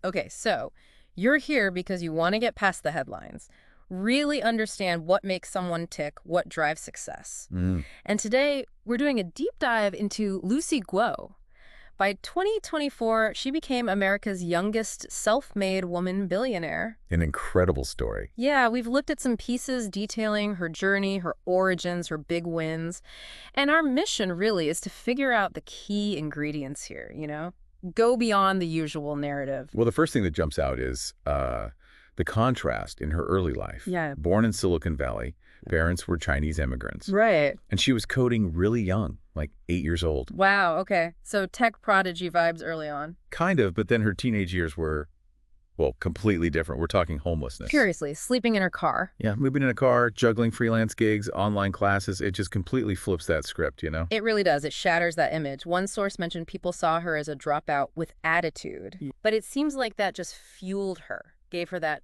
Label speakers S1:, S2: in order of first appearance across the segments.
S1: Okay, so you're here because you want to get past the headlines, really understand what makes someone tick, what drives success.
S2: Mm,
S1: And today, we're doing a deep dive into Lucy Guo. By 2024, she became America's youngest self-made woman billionaire.
S2: an incredible story.
S1: Yeah, we've looked at some pieces detailing her journey, her origins, her big wins. And our mission really is to figure out the key ingredients here, Go beyond the usual narrative.
S2: Well, the first thing that jumps out is the contrast in her early life.
S1: Yeah.
S2: Born in Silicon Valley, parents were Chinese immigrants,
S1: Right.
S2: and she was coding really young, like 8 years old.
S1: Wow, okay. So tech prodigy vibes early on.
S2: Kind of, but then her teenage years were, well, completely different. We're talking homelessness.
S1: Seriously, sleeping in her car.
S2: Yeah, moving in a car, juggling freelance gigs, online classes, it just completely flips that script.
S1: It really does. It shatters that image. One source mentioned people saw her as a dropout with attitude.
S2: Yeah.
S1: But it seems like that just fueled her, gave her that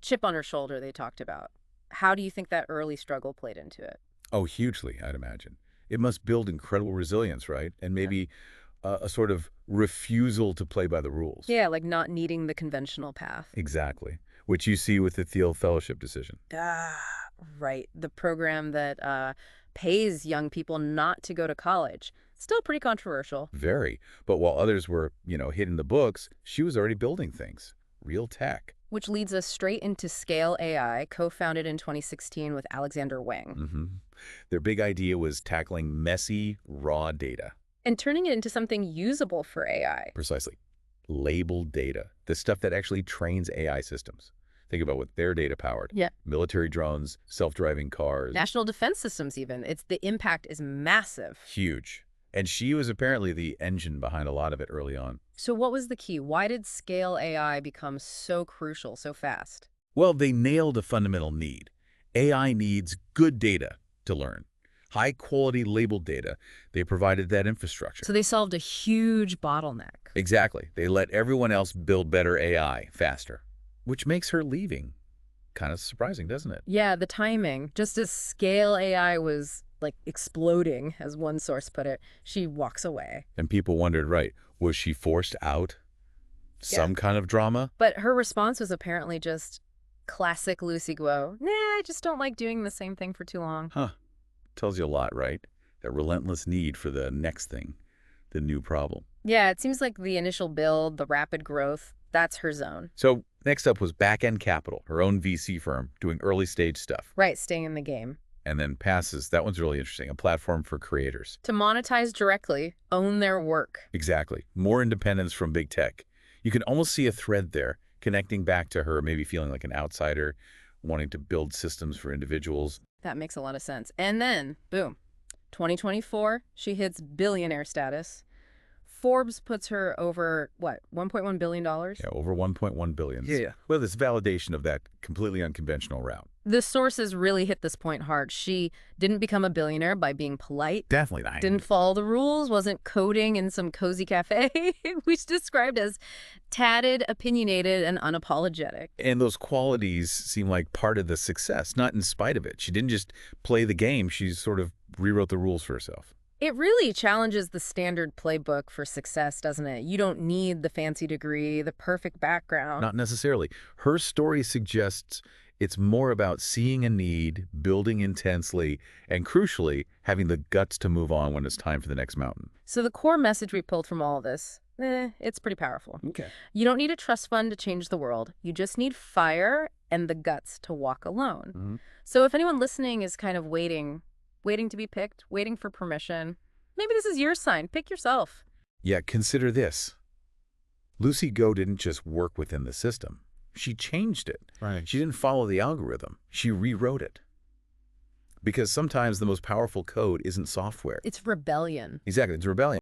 S1: chip on her shoulder they talked about. How do you think that early struggle played into it?
S2: Oh, hugely, I'd imagine. It must build incredible resilience, right? And maybe a sort of refusal to play by the rules.
S1: Yeah, like not needing the conventional path.
S2: Exactly, which you see with the Thiel Fellowship decision.
S1: Ah, right. The program that pays young people not to go to college. Still pretty controversial.
S2: Very. But while others were, hitting the books, she was already building things. Real tech.
S1: Which leads us straight into Scale AI, co-founded in 2016 with Alexander Wang,
S2: hmm Their big idea was tackling messy, raw data.
S1: and turning it into something usable for AI.
S2: Precisely. Labeled data. The stuff that actually trains AI systems. Think about what their data powered.
S1: Yeah.
S2: Military drones, self-driving cars.
S1: National defense systems even. The impact is massive.
S2: Huge. And she was apparently the engine behind a lot of it early on.
S1: So what was the key? Why did Scale AI become so crucial so fast?
S2: Well, they nailed a fundamental need. AI needs good data to learn. High-quality labeled data. They provided that infrastructure.
S1: So they solved a huge bottleneck.
S2: Exactly. They let everyone else build better AI faster, which makes her leaving kind of surprising, doesn't it?
S1: Yeah, the timing. Just as Scale AI was like exploding, as one source put it, she walks away.
S2: And people wondered, right, was she forced out? Some kind of drama?
S1: But her response was apparently just classic Lucy Guo. Nah, I just don't like doing the same thing for too long.
S2: Huh. Tells you a lot, right? That relentless need for the next thing, the new problem.
S1: Yeah, it seems like the initial build, the rapid growth, that's her zone.
S2: So next up was Back-End Capital, her own VC firm, doing early stage stuff.
S1: Right, staying in the game.
S2: And then Passes, that one's really interesting, a platform for creators.
S1: To monetize directly, own their work.
S2: Exactly. More independence from big tech. You can almost see a thread there, connecting back to her, maybe feeling like an outsider, wanting to build systems for individuals.
S1: That makes a lot of sense. And then, boom, 2024, she hits billionaire status. Forbes puts her over, what, $1.1 billion?
S2: Yeah, over 1.1 billion. Yeah. Well, this validation of that completely unconventional route.
S1: The sources really hit this point hard. She didn't become a billionaire by being polite.
S2: Definitely not.
S1: Didn't follow the rules, wasn't coding in some cozy cafe, which described as tatted, opinionated, and unapologetic.
S2: And those qualities seem like part of the success, not in spite of it. She didn't just play the game, she sort of rewrote the rules for herself.
S1: It really challenges the standard playbook for success, doesn't it? You don't need the fancy degree, the perfect background.
S2: Not necessarily. Her story suggests it's more about seeing a need, building intensely, and crucially, having the guts to move on when it's time for the next mountain.
S1: So the core message we pulled from all of this, it's pretty powerful.
S2: Okay.
S1: You don't need a trust fund to change the world. You just need fire and the guts to walk alone. So if anyone listening is kind of waiting to be picked, waiting for permission, maybe this is your sign. Pick yourself.
S2: Yeah, consider this. Lucy Go didn't just work within the system. She changed it.
S3: Right.
S2: She didn't follow the algorithm. She rewrote it. Because sometimes the most powerful code isn't software.
S1: It's rebellion.
S2: Exactly, it's rebellion.